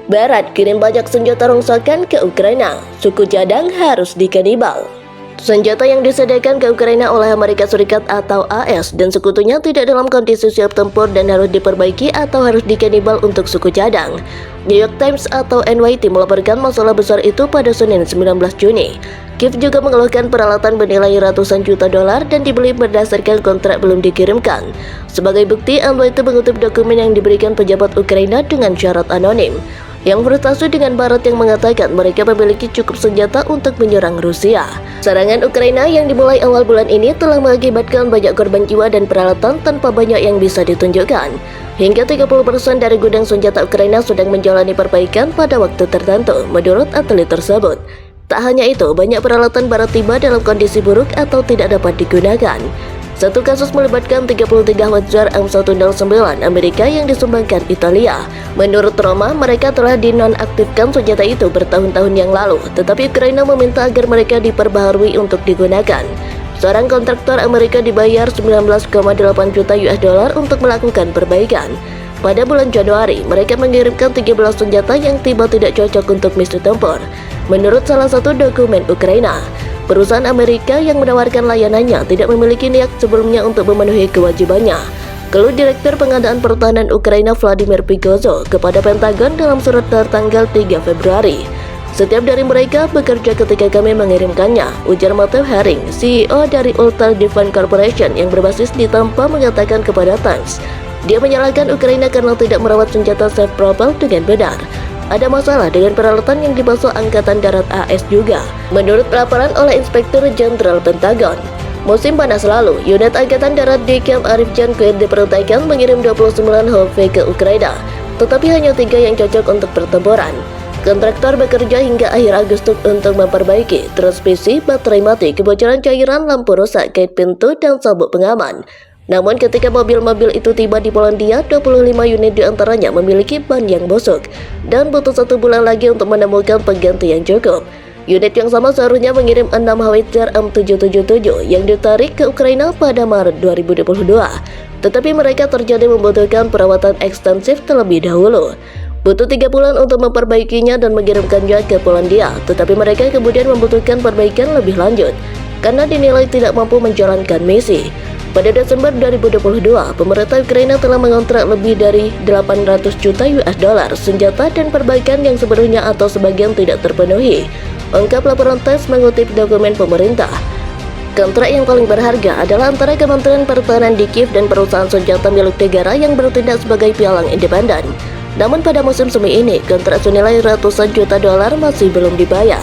Barat kirim banyak senjata rongsokan ke Ukraina, suku cadang harus dikanibal. Senjata yang disediakan ke Ukraina oleh Amerika Serikat atau AS dan sekutunya tidak dalam kondisi siap tempur dan harus diperbaiki atau harus dikanibal untuk suku cadang. New York Times atau NYT melaporkan masalah besar itu pada Senin 19 Juni. Kiev juga mengeluhkan peralatan bernilai ratusan juta dolar dan dibeli berdasarkan kontrak belum dikirimkan. Sebagai bukti, NYT mengutip dokumen yang diberikan pejabat Ukraina dengan syarat anonim, yang frustasi dengan Barat yang mengatakan mereka memiliki cukup senjata untuk menyerang Rusia. Serangan Ukraina yang dimulai awal bulan ini telah mengakibatkan banyak korban jiwa dan peralatan tanpa banyak yang bisa ditunjukkan. Hingga 30% dari gudang senjata Ukraina sedang menjalani perbaikan pada waktu tertentu, menurut atlet tersebut. Tak hanya itu, banyak peralatan Barat tiba dalam kondisi buruk atau tidak dapat digunakan. Satu kasus melibatkan 33 Howitzer M109 Amerika yang disumbangkan Italia. Menurut Roma, mereka telah dinonaktifkan senjata itu bertahun-tahun yang lalu, tetapi Ukraina meminta agar mereka diperbaharui untuk digunakan. Seorang kontraktor Amerika dibayar 19,8 juta US dollar untuk melakukan perbaikan. Pada bulan Januari, mereka mengirimkan 13 senjata yang tiba tidak cocok untuk misi tempur. Menurut salah satu dokumen Ukraina, perusahaan Amerika yang menawarkan layanannya tidak memiliki niat sebelumnya untuk memenuhi kewajibannya. Keluh Direktur Pengadaan Pertahanan Ukraina Vladimir Prigozhin kepada Pentagon dalam surat tertanggal 3 Februari. Setiap dari mereka bekerja ketika kami mengirimkannya, ujar Matthew Herring, CEO dari Ultra Defense Corporation yang berbasis di Tampa mengatakan kepada Times. Dia menyalahkan Ukraina karena tidak merawat senjata self-propel dengan benar. Ada masalah dengan peralatan yang dibasuh Angkatan Darat AS juga. Menurut laporan oleh Inspektur Jenderal Pentagon, musim panas lalu, unit Angkatan Darat di Camp Arif Jankovic diperuntukkan mengirim 29 HV ke Ukraina, tetapi hanya 3 yang cocok untuk pertempuran. Kontraktor bekerja hingga akhir Agustus untuk memperbaiki transmisi, baterai mati, kebocoran cairan, lampu rusak, gate pintu, dan sabuk pengaman. Namun ketika mobil-mobil itu tiba di Polandia, 25 unit diantaranya memiliki ban yang busuk dan butuh 1 bulan lagi untuk menemukan pengganti yang cukup. Unit yang sama seharusnya mengirim 6 Howitzer M777 yang ditarik ke Ukraina pada Maret 2022. Tetapi mereka terjadi membutuhkan perawatan ekstensif terlebih dahulu. Butuh 3 bulan untuk memperbaikinya dan mengirimkannya ke Polandia, tetapi mereka kemudian membutuhkan perbaikan lebih lanjut karena dinilai tidak mampu menjalankan misi. Pada Desember 2022, pemerintah Ukraina telah mengontrak lebih dari 800 juta US dollar senjata dan perbaikan yang sepenuhnya atau sebagian tidak terpenuhi, ungkap laporan Times mengutip dokumen pemerintah. Kontrak yang paling berharga adalah antara Kementerian Pertahanan di Kiev dan perusahaan senjata milik negara yang bertindak sebagai pialang independen. Namun pada musim semi ini, kontrak senilai ratusan juta dolar masih belum dibayar.